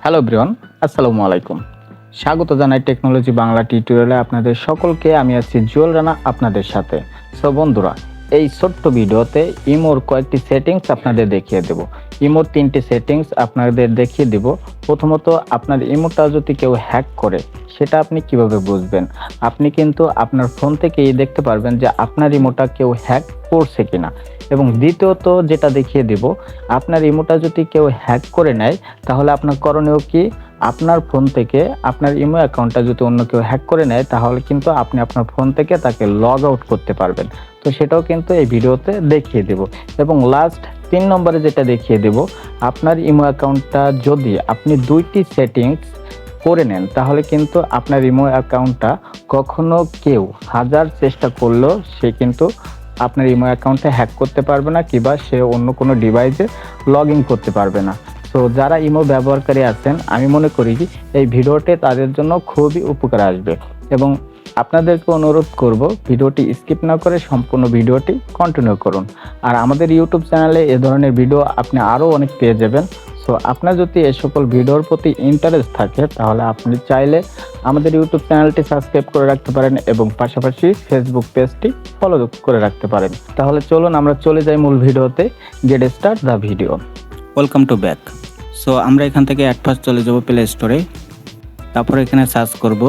Hello everyone, আসসালামু আলাইকুম। স্বাগত জানাই টেকনোলজি বাংলা টিউটোরিয়ালে আপনাদের সকলকে। আমি আছি জুয়েল রানা আপনাদের সাথে। সো বন্ধুরা, এই ছোট্ট ভিডিওতে ইমোর কয়েকটি সেটিংস আপনাদের দেখিয়ে দেব। ইমোর 3টি সেটিংস আপনাদের দেখিয়ে দেব। প্রথমত, আপনার ইমোটা যদি কেউ হ্যাক করে সেটা আপনি কিভাবে বুঝবেন। আপনি কিন্তু আপনার ফোন থেকেই দেখতে পারবেন যে আপনার ইমোটা কেউ হ্যাক করছে কিনা। এবং দ্বিতীয়ত যেটা দেখিয়ে দেব, আপনার ইমোটা যদি কেউ হ্যাক করে নেয় তাহলে আপনার করণীয় কি। আপনার ফোন থেকে আপনার ইমো অ্যাকাউন্টটা যদি অন্য কেউ হ্যাক করে নেয় তাহলে কিন্তু আপনি আপনার ফোন থেকে তাকে লগ আউট করতে পারবেন। তো সেটাও কিন্তু এই ভিডিওতে দেখিয়ে দেব। এবং লাস্ট 3 নম্বরে যেটা দেখিয়ে দেব, আপনার ইমো অ্যাকাউন্টটা যদি আপনি 2টি সেটিংস করে নেন তাহলে কিন্তু আপনার ইমো অ্যাকাউন্টটা কখনো কেউ হাজার চেষ্টা করলেও সে কিন্তু আপনার ইমো অ্যাকাউন্টে হ্যাক করতে পারবে না, কিংবা সে অন্য কোনো ডিভাইসে লগ ইন করতে পারবে না। সো যারা ইমো ব্যবহারকারী আছেন, আমি মনে করি যে এই ভিডিওটি তাদের জন্য খুবই উপকার আসবে। এবং আপনাদেরকে অনুরোধ করব, ভিডিওটি স্কিপ না করে সম্পূর্ণ ভিডিওটি কন্টিনিউ করুন। আর আমাদের ইউটিউব চ্যানেলে এ ধরনের ভিডিও আপনি আরও অনেক পেয়ে যাবেন। সো আপনার যদি এই সকল ভিডিওর প্রতি ইন্টারেস্ট থাকে তাহলে আপনি চাইলে আমাদের ইউটিউব চ্যানেলটি সাবস্ক্রাইব করে রাখতে পারেন এবং পাশাপাশি ফেসবুক পেজটি ফলো করে রাখতে পারেন। তাহলে চলুন আমরা চলে যাই মূল ভিডিওতে। Get start the video. Welcome to back. So আমরা এখান থেকে অ্যাট ফার্স্ট চলে যাব প্লে স্টোরে। তারপর এখানে সার্চ করব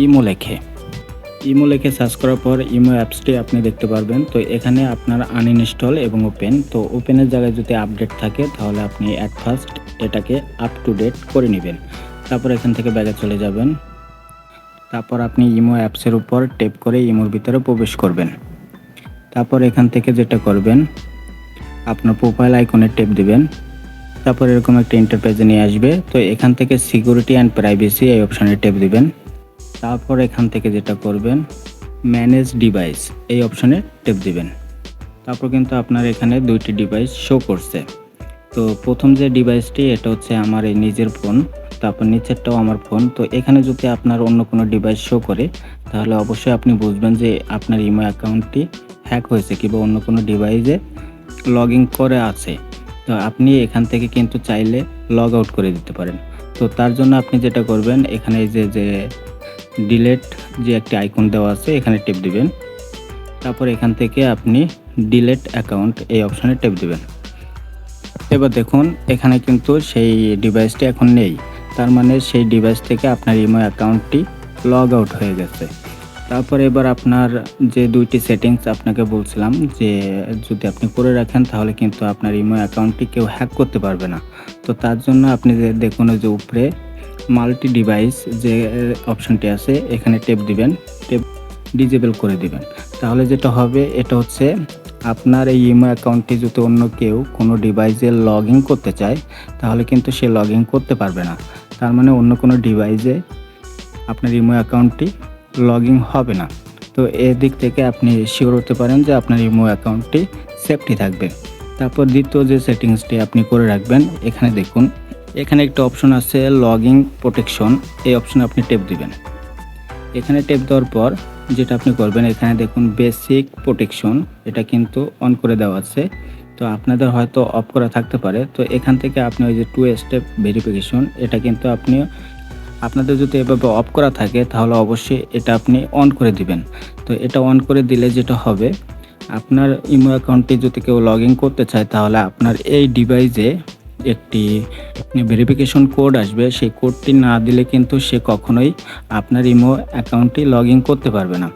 ইমো লিখে সার্চ করার পর ইমো অ্যাপসটি আপনি দেখতে পারবেন। তো এখানে আপনার আনইনস্টল এবং ওপেন, তো ওপেনের জায়গায় যদি আপডেট থাকে তাহলে আপনি অ্যাট ফার্স্ট এটাকে আপ টু ডেট করে নেবেন। তারপর এখান থেকে ব্যাগে চলে যাবেন। তারপর আপনি ইমো অ্যাপসের উপর ট্যাপ করে ইমোর ভিতরে প্রবেশ করবেন। তারপর এখান থেকে যেটা করবেন, আপনার প্রোফাইল আইকনে ট্যাপ দিবেন। তারপর এরকম একটা ইন্টারপেজে নিয়ে আসবে। তো এখান থেকে সিকিউরিটি অ্যান্ড প্রাইভেসি এই অপশানে ট্যাপ দিবেন। তারপর এখান থেকে যেটা করবেন, ম্যানেজ ডিভাইস এই অপশানে ট্যাপ দিবেন। তারপর কিন্তু আপনার এখানে 2টি ডিভাইস শো করছে। তো প্রথম যে ডিভাইসটি এটা হচ্ছে আমার এই নিজের ফোন, তারপর নিচেরটাও আমার ফোন। তো এখানে যদি আপনার অন্য কোনো ডিভাইস শো করে তাহলে অবশ্যই আপনি বুঝবেন যে আপনার ইমো অ্যাকাউন্টটি হ্যাক হয়েছে কিংবা অন্য কোনো ডিভাইসে লগ ইন করে আছে। তো আপনি এখান থেকে কিন্তু চাইলে লগ আউট করে দিতে পারেন। তো তার জন্য আপনি যেটা করবেন, এখানে যে ডিলেট যে একটি আইকন দেওয়া আছে এখানে টেপ দিবেন। তারপর এখান থেকে আপনি ডিলেট অ্যাকাউন্ট এই অপশানে টেপ দিবেন। এবার দেখুন এখানে কিন্তু সেই ডিভাইসটি এখন নেই, তার মানে সেই ডিভাইস থেকে আপনার ইমো অ্যাকাউন্টটি লগ আউট হয়ে গেছে। তারপর এবার আপনার যে 2টি সেটিংস আপনাকে বলছিলাম যে যদি আপনি করে রাখেন তাহলে কিন্তু আপনার ইমো অ্যাকাউন্টটি কেউ হ্যাক করতে পারবে না। তো তার জন্য আপনি দেখুন যে উপরে মাল্টি ডিভাইস যে অপশানটি আছে এখানে টেপ দিবেন, টেপ ডিজেবল করে দিবেন। তাহলে যেটা হবে এটা হচ্ছে আপনার এই ইমো অ্যাকাউন্টটি যদি অন্য কেউ কোনো ডিভাইসে লগ ইন করতে চায় তাহলে কিন্তু সে লগ ইন করতে পারবে না। তার মানে অন্য কোনো ডিভাইসে আপনার ইমো অ্যাকাউন্টটি লগ ইন হবে না। তো এদিক থেকে আপনি শিওর হতে পারেন যে আপনার ইমো অ্যাকাউন্টটি সেফটি থাকবে। তারপর দ্বিতীয় যে সেটিংসটি আপনি করে রাখবেন, এখানে দেখুন এখানে একটা অপশন আছে লগ ইন প্রোটেকশন, এই অপশনে আপনি টেপ দিবেন। এখানে টেপ দেওয়ার পর যেটা আপনি করবেন, এখানে দেখুন বেসিক প্রোটেকশন এটা কিন্তু অন করে দেওয়া আছে। তো আপনাদের হয়তো অফ করা থাকতে পারে। তো এখান থেকে আপনি ওই যে 2 স্টেপ ভেরিফিকেশন এটা কিন্তু আপনি আপনাদের যদি এভাবে অফ করা থাকে তাহলে অবশ্যই এটা আপনি অন করে দিবেন। তো এটা অন করে দিলে যেটা হবে, আপনার ইমো অ্যাকাউন্টটি যদি কেউ লগ ইন করতে চায় তাহলে আপনার এই ডিভাইসে একটি ভেরিফিকেশন কোড আসবে। সেই কোডটি না দিলে কিন্তু সে কখনোই আপনার ইমো অ্যাকাউন্টটি লগ ইন করতে পারবে না।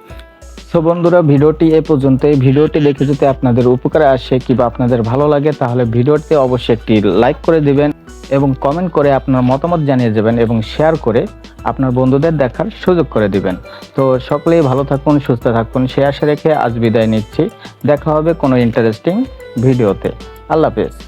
সো বন্ধুরা, ভিডিওটি এ পর্যন্ত। এই ভিডিওটি দেখে যদি আপনাদের উপকারে আসে কিংবা আপনাদের ভালো লাগে তাহলে ভিডিওতে অবশ্যই একটি লাইক করে দিবেন এবং কমেন্ট করে আপনার মতামত জানিয়ে যাবেন এবং শেয়ার করে আপনার বন্ধুদের দেখার সুযোগ করে দিবেন। তো সকলেই ভালো থাকুন, সুস্থ থাকুন, সে আশা রেখে আজ বিদায় নিচ্ছি। দেখা হবে কোনো ইন্টারেস্টিং ভিডিওতে। আল্লাহ হাফেজ।